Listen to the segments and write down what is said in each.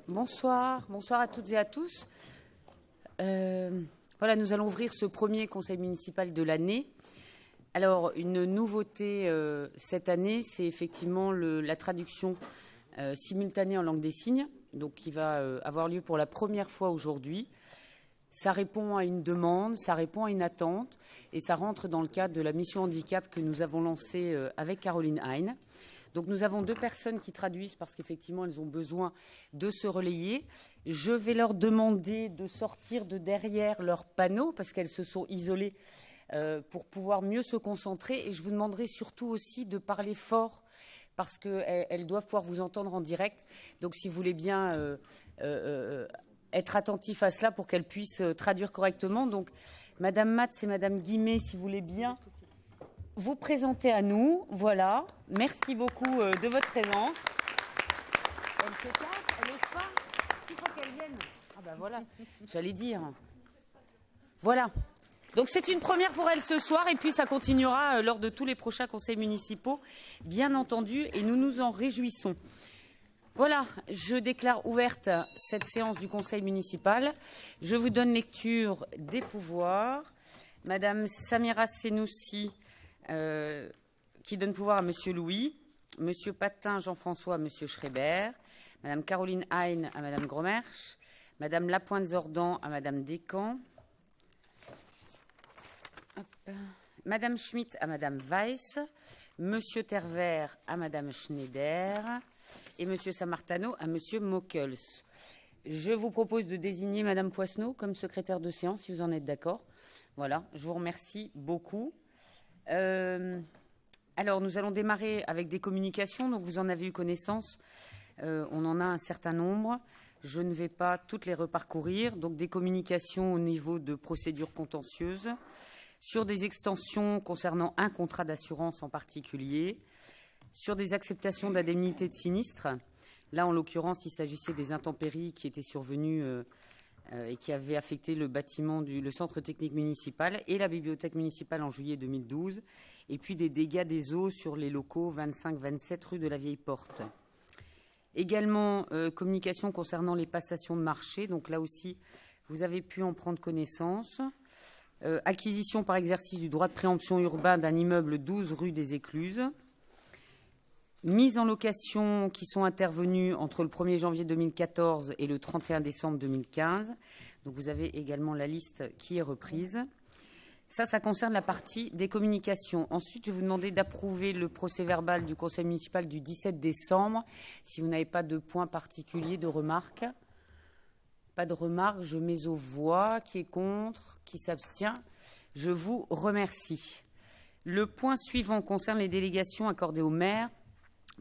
Bonsoir à toutes et à tous. Voilà, nous allons ouvrir ce premier conseil municipal de l'année. Alors, une nouveauté cette année, c'est effectivement la traduction simultanée en langue des signes, donc qui va avoir lieu pour la première fois aujourd'hui. Ça répond à une demande, ça répond à une attente, et ça rentre dans le cadre de la mission handicap que nous avons lancée avec Caroline Hein. Donc nous avons 2 personnes qui traduisent parce qu'effectivement elles ont besoin de se relayer. Je vais leur demander de sortir de derrière leur panneau parce qu'elles se sont isolées pour pouvoir mieux se concentrer. Et je vous demanderai surtout aussi de parler fort parce qu'elles doivent pouvoir vous entendre en direct. Donc si vous voulez bien être attentif à cela pour qu'elles puissent traduire correctement. Donc Madame Matz et Madame Guimet, si vous voulez bien vous présenter à nous. Voilà. Merci beaucoup de votre présence. Elle se cache, elle n'ose pas. Il faut qu'elle vienne. Ah ben voilà, j'allais dire. Voilà. Donc c'est une première pour elle ce soir et puis ça continuera lors de tous les prochains conseils municipaux, bien entendu, et nous nous en réjouissons. Voilà, je déclare ouverte cette séance du conseil municipal. Je vous donne lecture des pouvoirs. Madame Samira Senoussi, qui donne pouvoir à Monsieur Louis, Monsieur Patin Jean-François à Monsieur Schreiber, Madame Caroline Hein à Madame Gromersch, Madame Lapointe-Zordan à Madame Descamps, Madame Schmitt à Madame Weiss, Monsieur Terver à Madame Schneider et Monsieur Samartano à Monsieur Mockels. Je vous propose de désigner Madame Poisneau comme secrétaire de séance, si vous en êtes d'accord. Voilà, je vous remercie beaucoup. Alors, nous allons démarrer avec des communications. Donc, vous en avez eu connaissance. On en a un certain nombre. Je ne vais pas toutes les reparcourir. Donc, des communications au niveau de procédures contentieuses, sur des extensions concernant un contrat d'assurance en particulier, sur des acceptations d'indemnités de sinistre. Là, en l'occurrence, il s'agissait des intempéries qui étaient survenues et qui avaient affecté le bâtiment le centre technique municipal et la bibliothèque municipale en juillet 2012, et puis des dégâts des eaux sur les locaux 25-27 rue de la Vieille Porte. Également, communication concernant les passations de marché, donc là aussi, vous avez pu en prendre connaissance. Acquisition par exercice du droit de préemption urbain d'un immeuble 12 rue des Écluses. Mises en location qui sont intervenues entre le 1er janvier 2014 et le 31 décembre 2015. Donc vous avez également la liste qui est reprise. Ça concerne la partie des communications. Ensuite, je vais vous demander d'approuver le procès-verbal du conseil municipal du 17 décembre. Si vous n'avez pas de point particulier, de remarques. Pas de remarques, je mets aux voix. Qui est contre? Qui s'abstient? Je vous remercie. Le point suivant concerne les délégations accordées au maire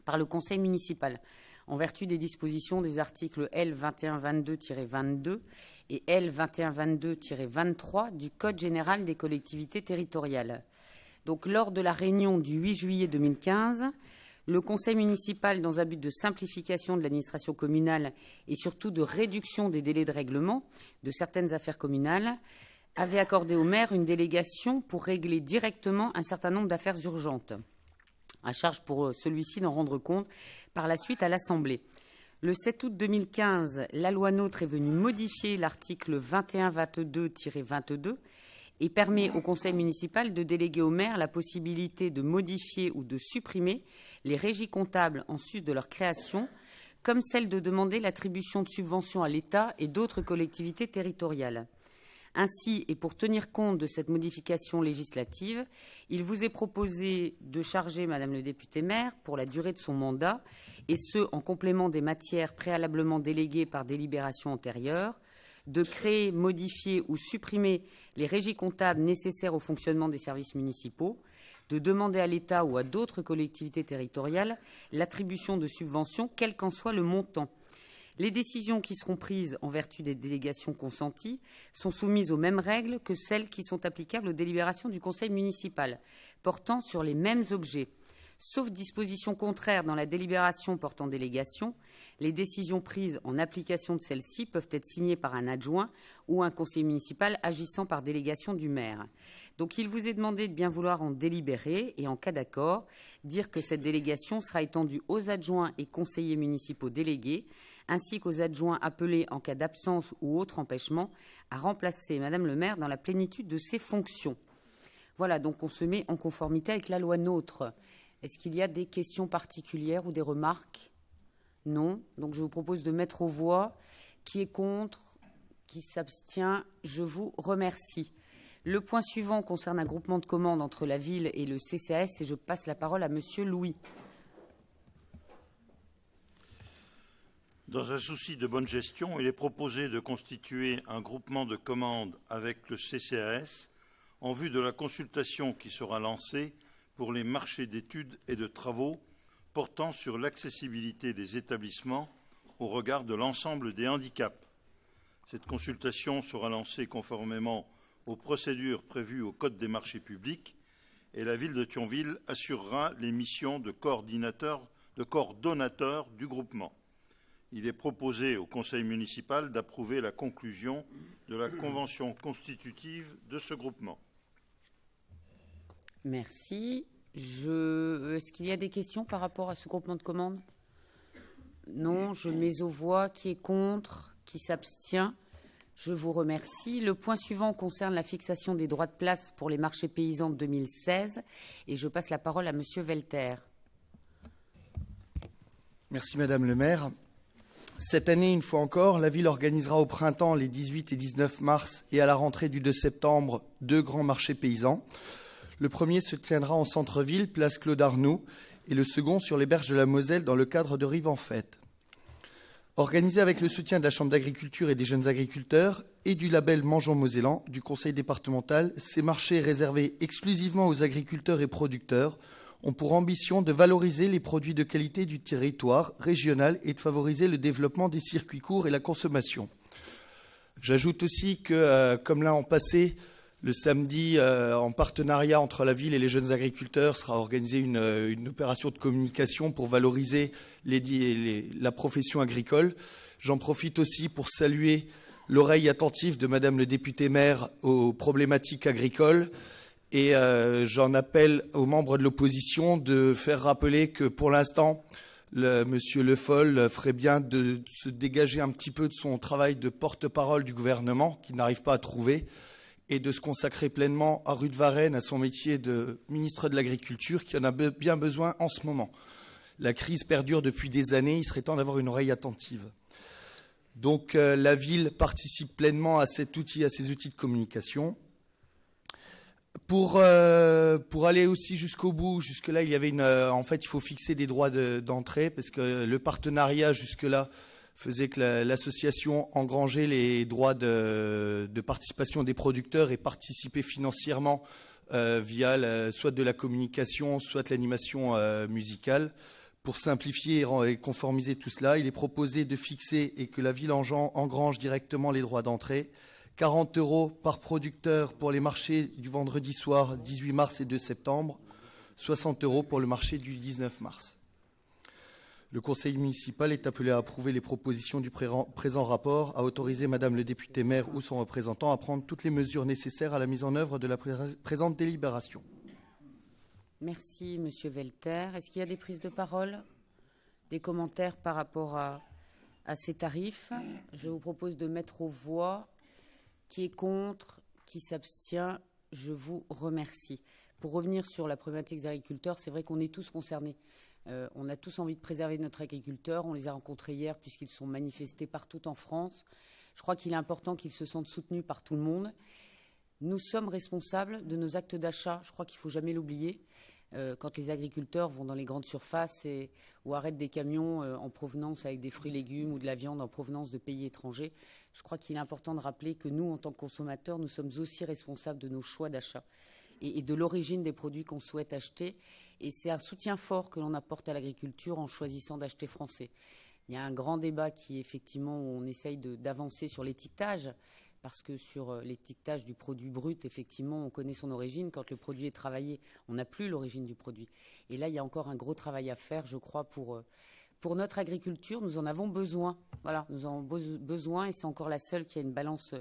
par le conseil municipal, en vertu des dispositions des articles L 2122-22 et L 2122-23 du Code général des collectivités territoriales. Donc, lors de la réunion du 8 juillet 2015, le conseil municipal, dans un but de simplification de l'administration communale et surtout de réduction des délais de règlement de certaines affaires communales, avait accordé au maire une délégation pour régler directement un certain nombre d'affaires urgentes, à charge pour celui-ci d'en rendre compte par la suite à l'Assemblée. Le 7 août 2015, la loi NOTRe est venue modifier l'article 2122-22 et permet au conseil municipal de déléguer au maire la possibilité de modifier ou de supprimer les régies comptables en sus de leur création, comme celle de demander l'attribution de subventions à l'État et d'autres collectivités territoriales. Ainsi, et pour tenir compte de cette modification législative, il vous est proposé de charger Madame le député maire, pour la durée de son mandat, et ce, en complément des matières préalablement déléguées par délibération antérieure, de créer, modifier ou supprimer les régies comptables nécessaires au fonctionnement des services municipaux, de demander à l'État ou à d'autres collectivités territoriales l'attribution de subventions, quel qu'en soit le montant. Les décisions qui seront prises en vertu des délégations consenties sont soumises aux mêmes règles que celles qui sont applicables aux délibérations du conseil municipal, portant sur les mêmes objets. Sauf disposition contraire dans la délibération portant délégation, les décisions prises en application de celle-ci peuvent être signées par un adjoint ou un conseiller municipal agissant par délégation du maire. Donc il vous est demandé de bien vouloir en délibérer et en cas d'accord, dire que cette délégation sera étendue aux adjoints et conseillers municipaux délégués, ainsi qu'aux adjoints appelés en cas d'absence ou autre empêchement à remplacer Madame le maire dans la plénitude de ses fonctions. Voilà, donc on se met en conformité avec la loi NOTRe. Est-ce qu'il y a des questions particulières ou des remarques? Non. Donc je vous propose de mettre aux voix. Qui est contre? Qui s'abstient? Je vous remercie. Le point suivant concerne un groupement de commandes entre la ville et le CCAS et je passe la parole à Monsieur Louis. Dans un souci de bonne gestion, il est proposé de constituer un groupement de commandes avec le CCAS en vue de la consultation qui sera lancée pour les marchés d'études et de travaux portant sur l'accessibilité des établissements au regard de l'ensemble des handicaps. Cette consultation sera lancée conformément aux procédures prévues au Code des marchés publics et la ville de Thionville assurera les missions de coordonnateur du groupement. Il est proposé au conseil municipal d'approuver la conclusion de la convention constitutive de ce groupement. Merci. Est-ce qu'il y a des questions par rapport à ce groupement de commandes? Non, je mets aux voix. Qui est contre? Qui s'abstient? Je vous remercie. Le point suivant concerne la fixation des droits de place pour les marchés paysans de 2016 et je passe la parole à Monsieur Velter. Merci Madame le maire. Cette année, une fois encore, la ville organisera au printemps les 18 et 19 mars et à la rentrée du 2 septembre 2 grands marchés paysans. Le premier se tiendra en centre-ville, place Claude Arnoux, et le second sur les berges de la Moselle dans le cadre de Rive en Fête. Organisé avec le soutien de la Chambre d'agriculture et des jeunes agriculteurs et du label Mangeons Mosellan du Conseil départemental, ces marchés réservés exclusivement aux agriculteurs et producteurs ont pour ambition de valoriser les produits de qualité du territoire régional et de favoriser le développement des circuits courts et la consommation. J'ajoute aussi que, comme l'an passé, le samedi, en partenariat entre la ville et les jeunes agriculteurs, sera organisée une opération de communication pour valoriser la profession agricole. J'en profite aussi pour saluer l'oreille attentive de Madame le député maire aux problématiques agricoles. Et j'en appelle aux membres de l'opposition de faire rappeler que pour l'instant, Monsieur Le Foll ferait bien de se dégager un petit peu de son travail de porte-parole du gouvernement, qu'il n'arrive pas à trouver, et de se consacrer pleinement à Rude Varenne, à son métier de ministre de l'Agriculture, qui en a bien besoin en ce moment. La crise perdure depuis des années, il serait temps d'avoir une oreille attentive. Donc la ville participe pleinement à cet outil, à ces outils de communication. Pour aller aussi jusqu'au bout, jusque-là, il y avait en fait, il faut fixer des droits d'entrée, parce que le partenariat jusque-là faisait que l'association engrangeait les droits de participation des producteurs et participait financièrement via soit de la communication, soit de l'animation musicale. Pour simplifier et conformiser tout cela, il est proposé de fixer et que la ville engrange directement les droits d'entrée. 40 € par producteur pour les marchés du vendredi soir 18 mars et 2 septembre, 60 € pour le marché du 19 mars. Le conseil municipal est appelé à approuver les propositions du présent rapport, à autoriser Madame le député maire ou son représentant à prendre toutes les mesures nécessaires à la mise en œuvre de la présente délibération. Merci Monsieur Velter. Est-ce qu'il y a des prises de parole, des commentaires par rapport à ces tarifs? Je vous propose de mettre aux voix. Qui est contre? Qui s'abstient? Je vous remercie. Pour revenir sur la problématique des agriculteurs, c'est vrai qu'on est tous concernés. On a tous envie de préserver notre agriculteur. On les a rencontrés hier puisqu'ils sont manifestés partout en France. Je crois qu'il est important qu'ils se sentent soutenus par tout le monde. Nous sommes responsables de nos actes d'achat. Je crois qu'il ne faut jamais l'oublier. Quand les agriculteurs vont dans les grandes surfaces ou arrêtent des camions en provenance avec des fruits et légumes ou de la viande en provenance de pays étrangers, je crois qu'il est important de rappeler que nous, en tant que consommateurs, nous sommes aussi responsables de nos choix d'achat et de l'origine des produits qu'on souhaite acheter. Et c'est un soutien fort que l'on apporte à l'agriculture en choisissant d'acheter français. Il y a un grand débat qui, effectivement, où on essaye d'avancer sur l'étiquetage, parce que sur l'étiquetage du produit brut, effectivement, on connaît son origine. Quand le produit est travaillé, on n'a plus l'origine du produit. Et là, il y a encore un gros travail à faire, je crois, pour notre agriculture. Nous en avons besoin. Voilà, nous en avons besoin et c'est encore la seule qui a une balance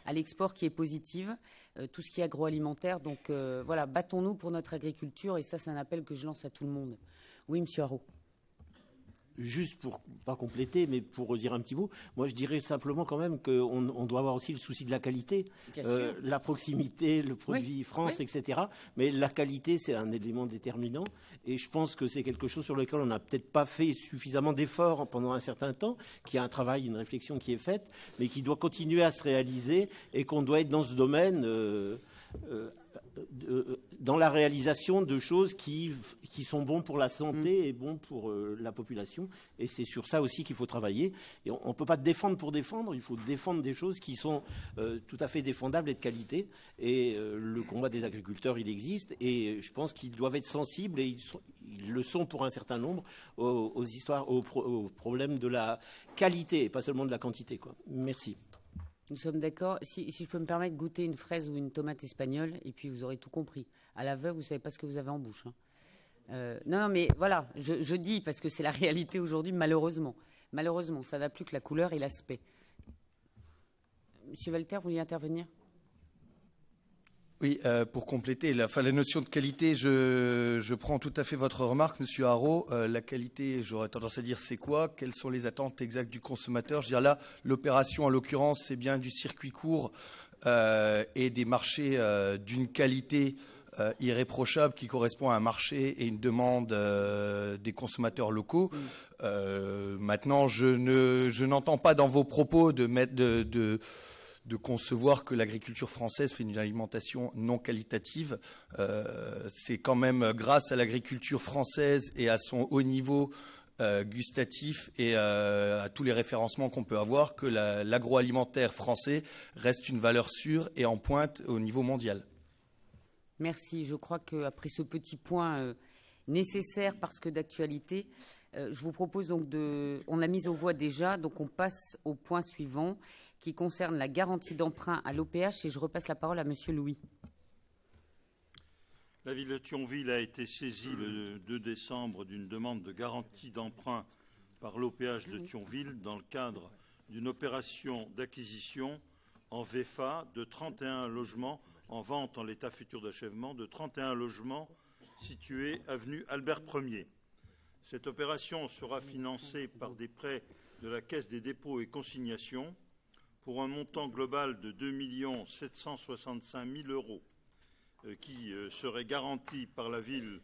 à l'export qui est positive, tout ce qui est agroalimentaire. Donc voilà, battons-nous pour notre agriculture et ça, c'est un appel que je lance à tout le monde. Oui, Monsieur Haro. Juste pour, pas compléter, mais pour dire un petit mot, moi je dirais simplement quand même qu'on doit avoir aussi le souci de la qualité, la proximité, le produit France, etc. Mais la qualité, c'est un élément déterminant et je pense que c'est quelque chose sur lequel on n'a peut-être pas fait suffisamment d'efforts pendant un certain temps, qu'il y a un travail, une réflexion qui est faite, mais qui doit continuer à se réaliser et qu'on doit être dans ce domaine dans la réalisation de choses qui sont bons pour la santé et bons pour la population. Et c'est sur ça aussi qu'il faut travailler. Et on ne peut pas défendre pour défendre, il faut défendre des choses qui sont tout à fait défendables et de qualité. Et le combat des agriculteurs, il existe. Et je pense qu'ils doivent être sensibles, et ils le sont pour un certain nombre, aux histoires, aux problèmes de la qualité et pas seulement de la quantité, quoi. Merci. Nous sommes d'accord. Si je peux me permettre, goûter une fraise ou une tomate espagnole, et puis vous aurez tout compris. À l'aveugle, vous ne savez pas ce que vous avez en bouche. Non, mais voilà, je dis, parce que c'est la réalité aujourd'hui, malheureusement. Malheureusement, ça n'a plus que la couleur et l'aspect. Monsieur Walter, vous vouliez intervenir ? Oui, pour compléter, la notion de qualité, je prends tout à fait votre remarque, Monsieur Haro. La qualité, j'aurais tendance à dire, c'est quoi ? Quelles sont les attentes exactes du consommateur ? Je veux dire là, l'opération, en l'occurrence, c'est bien du circuit court et des marchés d'une qualité irréprochable qui correspond à un marché et une demande des consommateurs locaux. Maintenant, je n'entends pas dans vos propos de concevoir que l'agriculture française fait une alimentation non qualitative. C'est quand même grâce à l'agriculture française et à son haut niveau gustatif et à tous les référencements qu'on peut avoir que l'agroalimentaire français reste une valeur sûre et en pointe au niveau mondial. Merci. Je crois qu'après ce petit point nécessaire parce que d'actualité, je vous propose donc on l'a mise aux voix déjà, donc on passe au point suivant qui concerne la garantie d'emprunt à l'OPH et je repasse la parole à Monsieur Louis. La ville de Thionville a été saisie le 2 décembre d'une demande de garantie d'emprunt par l'OPH de Thionville dans le cadre d'une opération d'acquisition en VFA de 31 logements en vente en l'état futur d'achèvement de 31 logements situés avenue Albert Ier. Cette opération sera financée par des prêts de la Caisse des dépôts et consignations pour un montant global de 2 765 000 euros qui serait garanti par la ville,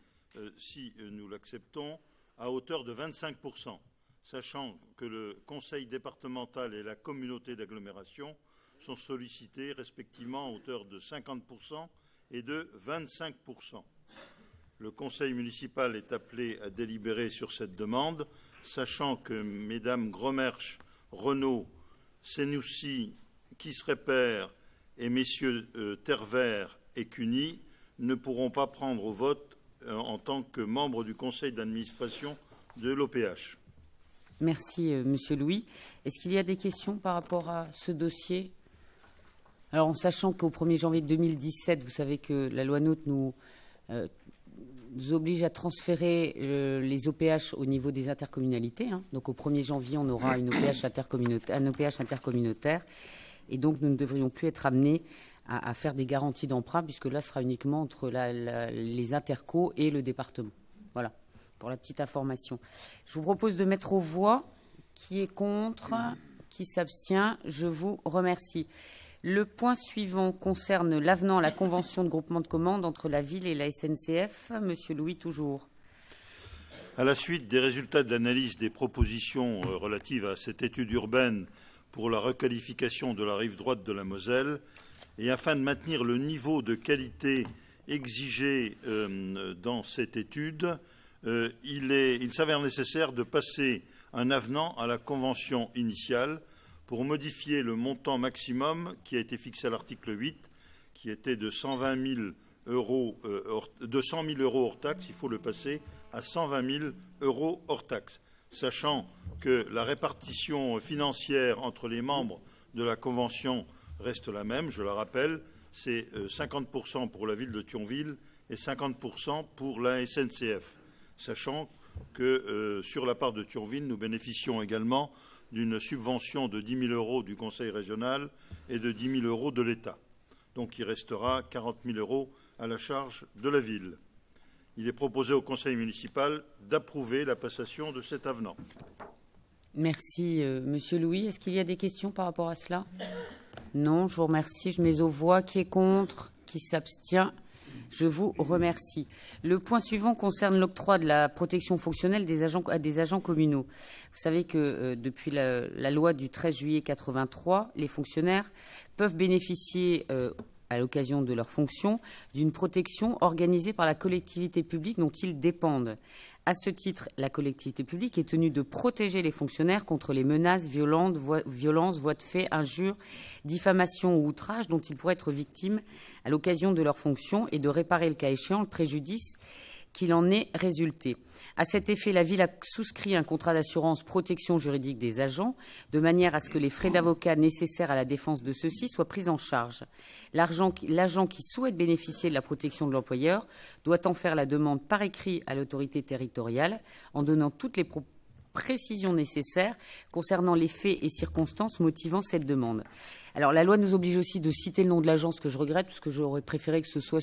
si nous l'acceptons, à hauteur de 25%, sachant que le conseil départemental et la communauté d'agglomération sont sollicités respectivement à hauteur de 50% et de 25%. Le conseil municipal est appelé à délibérer sur cette demande, sachant que mesdames Gromersch, Renaud, Senoussi, Kisreper et messieurs Tervert et Cuny ne pourront pas prendre au vote en tant que membres du conseil d'administration de l'OPH. Merci, Monsieur Louis. Est-ce qu'il y a des questions par rapport à ce dossier ? Alors, en sachant qu'au 1er janvier 2017, vous savez que la loi NOTRe nous oblige à transférer les OPH au niveau des intercommunalités. Donc, au 1er janvier, on aura un OPH intercommunautaire. Et donc, nous ne devrions plus être amenés à faire des garanties d'emprunt, puisque là, ce sera uniquement entre les intercos et le département. Voilà, pour la petite information. Je vous propose de mettre aux voix. Qui est contre ? Qui s'abstient ? Je vous remercie. Le point suivant concerne l'avenant à la convention de groupement de commandes entre la ville et la SNCF. Monsieur Louis, toujours. À la suite des résultats de l'analyse des propositions relatives à cette étude urbaine pour la requalification de la rive droite de la Moselle, et afin de maintenir le niveau de qualité exigé dans cette étude, il s'avère nécessaire de passer un avenant à la convention initiale pour modifier le montant maximum qui a été fixé à l'article 8, qui était de 120 000 euros, de 100 000 euros hors taxe. Il faut le passer à 120 000 euros hors taxe, sachant que la répartition financière entre les membres de la Convention reste la même. Je la rappelle, c'est 50% pour la ville de Thionville et 50% pour la SNCF, sachant que sur la part de Thionville, nous bénéficions également d'une subvention de 10 000 € du Conseil régional et de 10 000 € de l'État. Donc il restera 40 000 € à la charge de la ville. Il est proposé au Conseil municipal d'approuver la passation de cet avenant. Merci, Monsieur Louis. Est-ce qu'il y a des questions par rapport à cela? Non, je vous remercie. Je mets aux voix. Qui est contre? Qui s'abstient? Je vous remercie. Le point suivant concerne l'octroi de la protection fonctionnelle à des agents communaux. Vous savez que depuis la loi du 13 juillet 83, les fonctionnaires peuvent bénéficier à l'occasion de leurs fonctions, d'une protection organisée par la collectivité publique dont ils dépendent. À ce titre, la collectivité publique est tenue de protéger les fonctionnaires contre les menaces, violences, voies de fait, injures, diffamations ou outrages dont ils pourraient être victimes à l'occasion de leurs fonctions et de réparer le cas échéant le préjudice qu'il en est résulté. À cet effet, la ville a souscrit un contrat d'assurance protection juridique des agents, de manière à ce que les frais d'avocat nécessaires à la défense de ceux-ci soient pris en charge. L'agent qui souhaite bénéficier de la protection de l'employeur doit en faire la demande par écrit à l'autorité territoriale, en donnant toutes les précisions nécessaires concernant les faits et circonstances motivant cette demande. Alors, la loi nous oblige aussi de citer le nom de l'agence, que je regrette, parce que j'aurais préféré que ce soit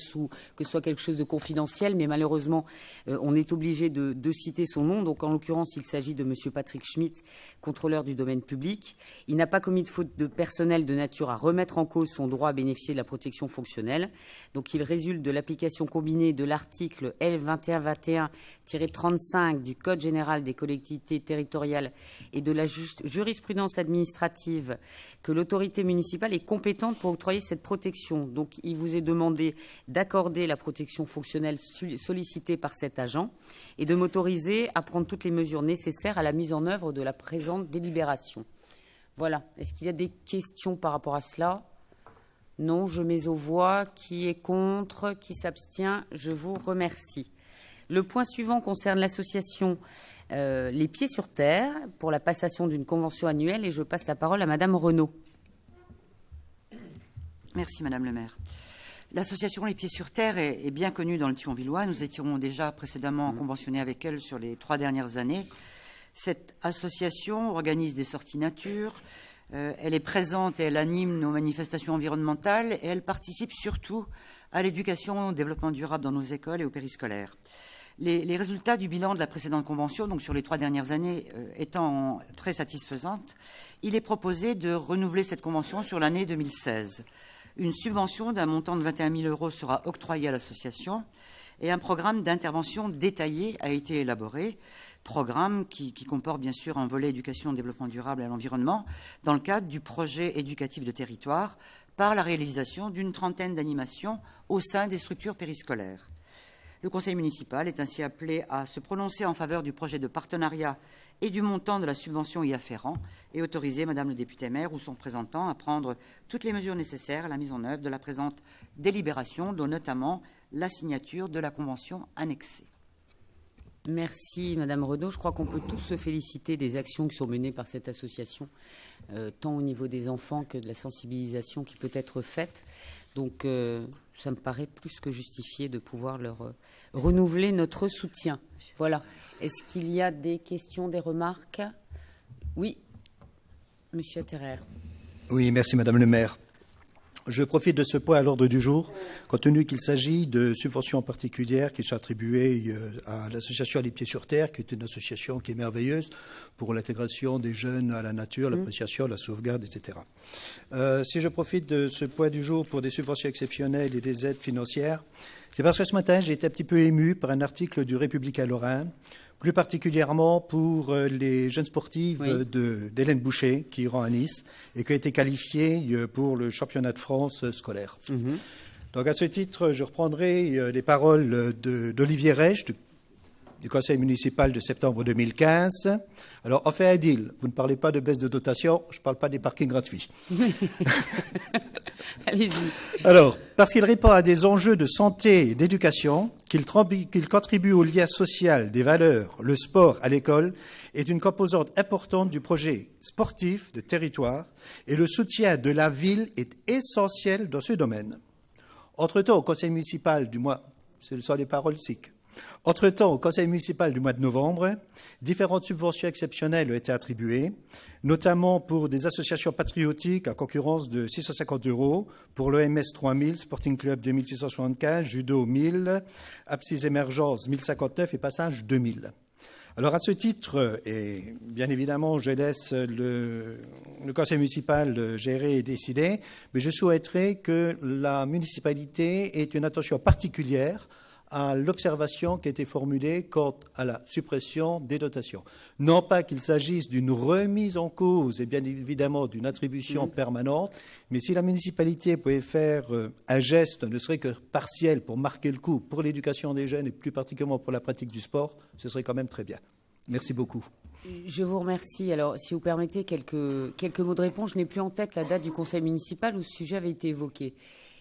quelque chose de confidentiel, mais malheureusement, on est obligé de citer son nom. Donc, en l'occurrence, il s'agit de Monsieur Patrick Schmitt, contrôleur du domaine public. Il n'a pas commis de faute de personnel de nature à remettre en cause son droit à bénéficier de la protection fonctionnelle. Donc, il résulte de l'application combinée de l'article L2121-35 du Code général des collectivités territoriales et de la jurisprudence administrative que l'autorité municipale est compétente pour octroyer cette protection. Donc, il vous est demandé d'accorder la protection fonctionnelle sollicitée par cet agent et de m'autoriser à prendre toutes les mesures nécessaires à la mise en œuvre de la présente délibération. Voilà. Est-ce qu'il y a des questions par rapport à cela? Non, je mets aux voix. Qui est contre? Qui s'abstient? Je vous remercie. Le point suivant concerne l'association Les Pieds sur Terre pour la passation d'une convention annuelle et je passe la parole à Madame Renaud. Merci Madame le maire. L'association Les Pieds sur Terre est bien connue dans le Thionvillois. Nous étions déjà précédemment conventionnés avec elle sur les 3 dernières années. Cette association organise des sorties nature, elle est présente et elle anime nos manifestations environnementales et elle participe surtout à l'éducation au développement durable dans nos écoles et au périscolaire. Les résultats du bilan de la précédente convention, donc sur les 3 dernières années, étant très satisfaisantes, il est proposé de renouveler cette convention sur l'année 2016. Une subvention d'un montant de 21 000 € sera octroyée à l'association et un programme d'intervention détaillé a été élaboré, programme qui comporte bien sûr un volet éducation, développement durable et à l'environnement, dans le cadre du projet éducatif de territoire, par la réalisation d'une 30aine d'animations au sein des structures périscolaires. Le conseil municipal est ainsi appelé à se prononcer en faveur du projet de partenariat et du montant de la subvention y afférent et autoriser Madame le député maire ou son représentant à prendre toutes les mesures nécessaires à la mise en œuvre de la présente délibération, dont notamment la signature de la convention annexée. Merci Madame Renaud. Je crois qu'on peut tous se féliciter des actions qui sont menées par cette association, tant au niveau des enfants que de la sensibilisation qui peut être faite. Donc ça me paraît plus que justifié de pouvoir leur renouveler notre soutien. Voilà. Est-ce qu'il y a des questions, des remarques? Oui, Monsieur Atterer. Oui, merci Madame le maire. Je profite de ce point à l'ordre du jour, compte tenu qu'il s'agit de subventions particulières qui sont attribuées à l'association Les Pieds sur Terre, qui est une association qui est merveilleuse pour l'intégration des jeunes à la nature, l'appréciation, la sauvegarde, etc. Si je profite de ce point du jour pour des subventions exceptionnelles et des aides financières, c'est parce que ce matin, j'ai été un petit peu ému par un article du Républicain Lorrain, plus particulièrement pour les jeunes sportives d'Hélène Boucher, qui iront à Nice et qui a été qualifiée pour le championnat de France scolaire. Donc à ce titre, je reprendrai les paroles d'Olivier Reich, du conseil municipal de septembre 2015. Alors, on fait un deal. Vous ne parlez pas de baisse de dotation, je ne parle pas des parkings gratuits. Allez-y. Alors, parce qu'il répond à des enjeux de santé et d'éducation, qu'il contribue au lien social, des valeurs, le sport à l'école, est une composante importante du projet sportif de territoire et le soutien de la ville est essentiel dans ce domaine. Entre-temps, au conseil municipal, du moins, ce sont les paroles SIC, Entre-temps, au conseil municipal du mois de novembre, différentes subventions exceptionnelles ont été attribuées, notamment pour des associations patriotiques à concurrence de 650 €, pour l'OMS 3000, Sporting Club 2675, Judo 1000, Apsis Émergence 1059 et Passage 2000. Alors à ce titre, et bien évidemment je laisse le conseil municipal gérer et décider, mais je souhaiterais que la municipalité ait une attention particulière à l'observation qui a été formulée quant à la suppression des dotations. Non pas qu'il s'agisse d'une remise en cause et bien évidemment d'une attribution permanente, mais si la municipalité pouvait faire un geste, ne serait que partiel, pour marquer le coup pour l'éducation des jeunes et plus particulièrement pour la pratique du sport, ce serait quand même très bien. Merci beaucoup. Je vous remercie. Alors, si vous permettez quelques mots de réponse, je n'ai plus en tête la date du conseil municipal où ce sujet avait été évoqué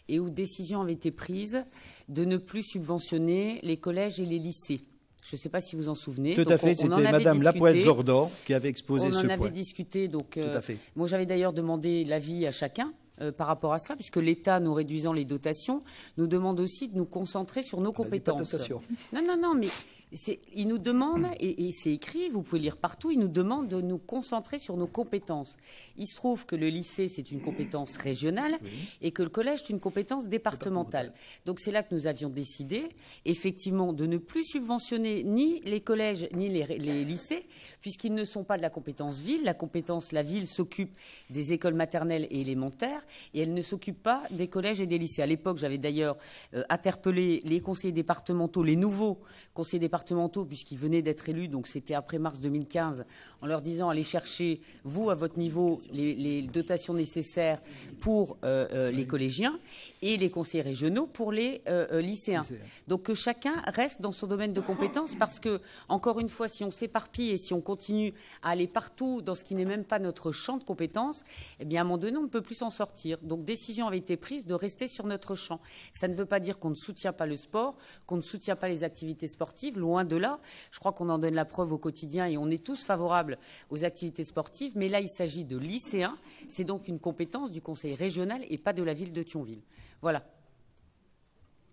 et où décision avait été prise de ne plus subventionner les collèges et les lycées. Je ne sais pas si vous en souvenez. Tout à fait, c'était Madame Lapointe-Zordan qui avait exposé ce point. On en avait discuté. Donc, tout à fait. Moi, j'avais d'ailleurs demandé l'avis à chacun par rapport à ça, puisque l'État, nous réduisant les dotations, nous demande aussi de nous concentrer sur nos compétences. Non, mais il nous demande, et c'est écrit, vous pouvez lire partout, il nous demande de nous concentrer sur nos compétences. Il se trouve que le lycée, c'est une compétence régionale et que le collège, c'est une compétence départementale. Donc c'est là que nous avions décidé, effectivement, de ne plus subventionner ni les collèges ni les lycées, puisqu'ils ne sont pas de la compétence ville. La ville s'occupe des écoles maternelles et élémentaires et elle ne s'occupe pas des collèges et des lycées. À l'époque, j'avais d'ailleurs interpellé les conseillers départementaux, les nouveaux conseillers départementaux, puisqu'ils venaient d'être élus, donc c'était après mars 2015, en leur disant allez chercher, vous, à votre niveau, les dotations nécessaires pour les collégiens et les conseillers régionaux pour les lycéens. Donc que chacun reste dans son domaine de compétences parce que, encore une fois, si on s'éparpille et si on continue à aller partout dans ce qui n'est même pas notre champ de compétences, eh bien, à un moment donné, on ne peut plus s'en sortir. Donc, décision avait été prise de rester sur notre champ. Ça ne veut pas dire qu'on ne soutient pas le sport, qu'on ne soutient pas les activités sportives, loin de là. Je crois qu'on en donne la preuve au quotidien et on est tous favorables aux activités sportives. Mais là, il s'agit de lycéens. C'est donc une compétence du conseil régional et pas de la ville de Thionville. Voilà.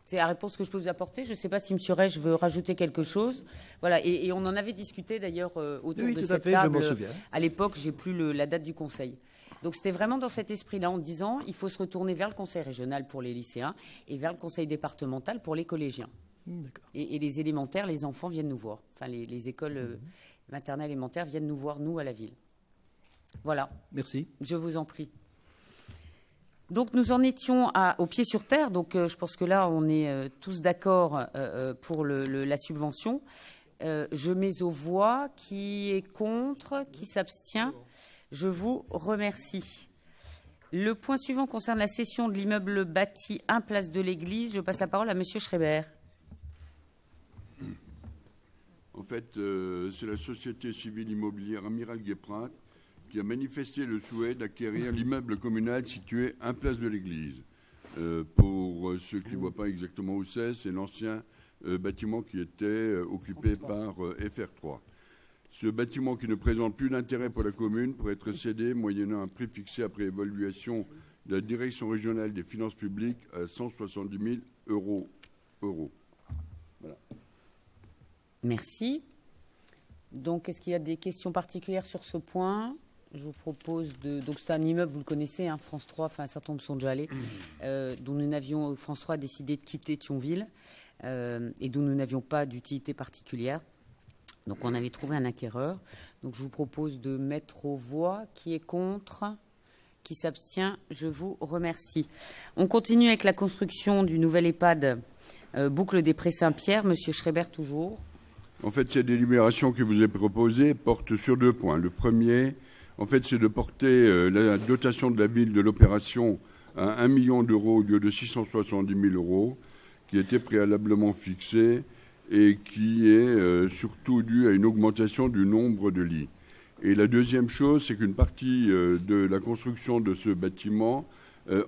C'est la réponse que je peux vous apporter. Je ne sais pas si M. Reich veut rajouter quelque chose. Voilà. Et on en avait discuté d'ailleurs autour de cette table. Je m'en souviens. À l'époque, j'ai plus la date du conseil. Donc c'était vraiment dans cet esprit-là, en disant il faut se retourner vers le conseil régional pour les lycéens et vers le conseil départemental pour les collégiens. Et les élémentaires, les enfants viennent nous voir. Enfin, les écoles maternelles élémentaires viennent nous voir, nous, à la ville. Voilà. Merci. Je vous en prie. Donc nous en étions au pied sur terre. Donc je pense que là, on est tous d'accord pour la subvention. Je mets aux voix. Qui est contre? Qui s'abstient? Je vous remercie. Le point suivant concerne la cession de l'immeuble bâti 1 place de l'Église. Je passe la parole à Monsieur Schreiber. En fait, c'est la société civile immobilière Amiral Guéprat qui a manifesté le souhait d'acquérir l'immeuble communal situé 1 place de l'Église. Pour ceux qui ne voient pas exactement où c'est l'ancien bâtiment qui était occupé par FR3. Ce bâtiment, qui ne présente plus d'intérêt pour la commune, pourrait être cédé moyennant un prix fixé après évaluation de la Direction régionale des finances publiques à 170 000 €. Voilà. Merci. Donc, est-ce qu'il y a des questions particulières sur ce point? Je vous propose de... Donc, c'est un immeuble, vous le connaissez, hein, France 3, enfin, un certain nombre sont déjà allés, dont nous n'avions... France 3 a décidé de quitter Thionville et dont nous n'avions pas d'utilité particulière. Donc, on avait trouvé un acquéreur. Donc, je vous propose de mettre aux voix. Qui est contre? Qui s'abstient? Je vous remercie. On continue avec la construction du nouvel EHPAD Boucle des Prés Saint-Pierre. Monsieur Schreiber, toujours. En fait, cette délibération que vous avez proposée porte sur 2 points. Le premier, en fait, c'est de porter la dotation de la ville de l'opération à 1 million d'euros au lieu de 670 000 €, qui était préalablement fixée et qui est surtout due à une augmentation du nombre de lits. Et la deuxième chose, c'est qu'une partie de la construction de ce bâtiment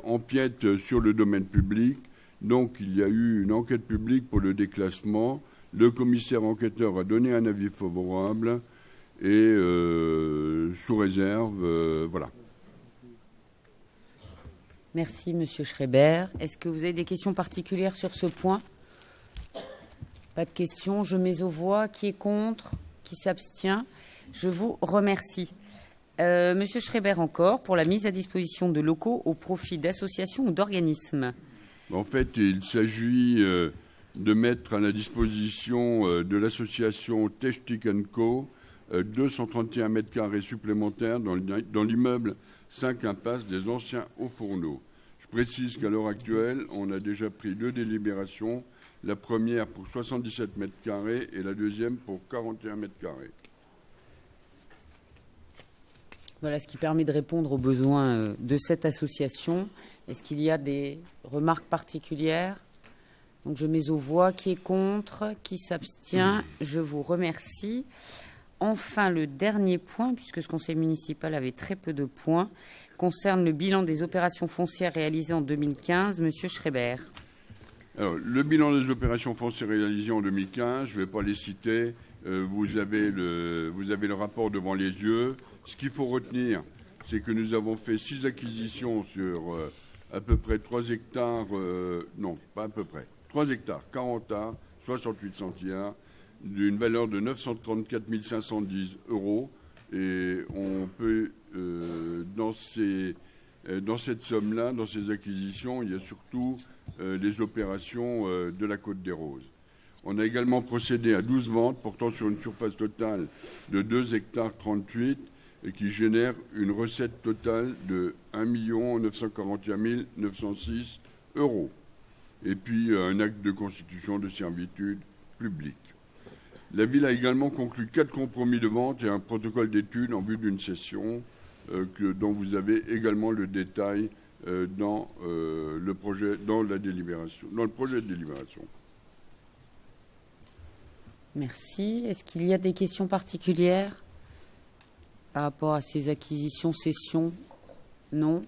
empiète sur le domaine public. Donc, il y a eu une enquête publique pour le déclassement. Le commissaire enquêteur a donné un avis favorable et sous réserve, voilà. Merci, Monsieur Schreiber. Est-ce que vous avez des questions particulières sur ce point? Pas de questions. Je mets aux voix. Qui est contre? Qui s'abstient? Je vous remercie. Monsieur Schreiber encore, pour la mise à disposition de locaux au profit d'associations ou d'organismes. En fait, il s'agit de mettre à la disposition de l'association Technik & Co 231 mètres carrés supplémentaires dans l'immeuble 5 impasse des anciens hauts-fourneaux. Je précise qu'à l'heure actuelle, on a déjà pris 2 délibérations, la première pour 77 mètres carrés et la deuxième pour 41 mètres carrés. Voilà ce qui permet de répondre aux besoins de cette association. Est-ce qu'il y a des remarques particulières? Donc je mets aux voix. Qui est contre? Qui s'abstient? Je vous remercie. Enfin, le dernier point, puisque ce conseil municipal avait très peu de points, concerne le bilan des opérations foncières réalisées en 2015. Monsieur Schreiber. Alors, le bilan des opérations foncières réalisées en 2015, je ne vais pas les citer. Vous avez le rapport devant les yeux. Ce qu'il faut retenir, c'est que nous avons fait 6 acquisitions sur à peu près 3 hectares, non, pas à peu près, 3 hectares, 40 ans, 68 centiares, d'une valeur de 934 510 €. Et on peut, dans cette somme-là, dans ces acquisitions, il y a surtout les opérations de la Côte des Roses. On a également procédé à 12 ventes portant sur une surface totale de 2 hectares 38 et qui génèrent une recette totale de 1 941 906 €. Et puis un acte de constitution de servitude publique. La ville a également conclu 4 compromis de vente et un protocole d'étude en vue d'une cession dont vous avez également le détail dans le projet de délibération. Merci. Est-ce qu'il y a des questions particulières par rapport à ces acquisitions, cessions? Non.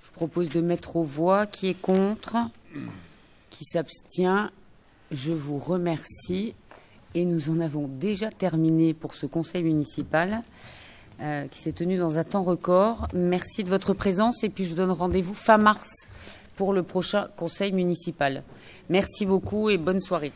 Je propose de mettre aux voix. Qui est contre? Qui s'abstient? Je vous remercie. Et nous en avons déjà terminé pour ce conseil municipal qui s'est tenu dans un temps record. Merci de votre présence et puis je vous donne rendez-vous fin mars pour le prochain conseil municipal. Merci beaucoup et bonne soirée.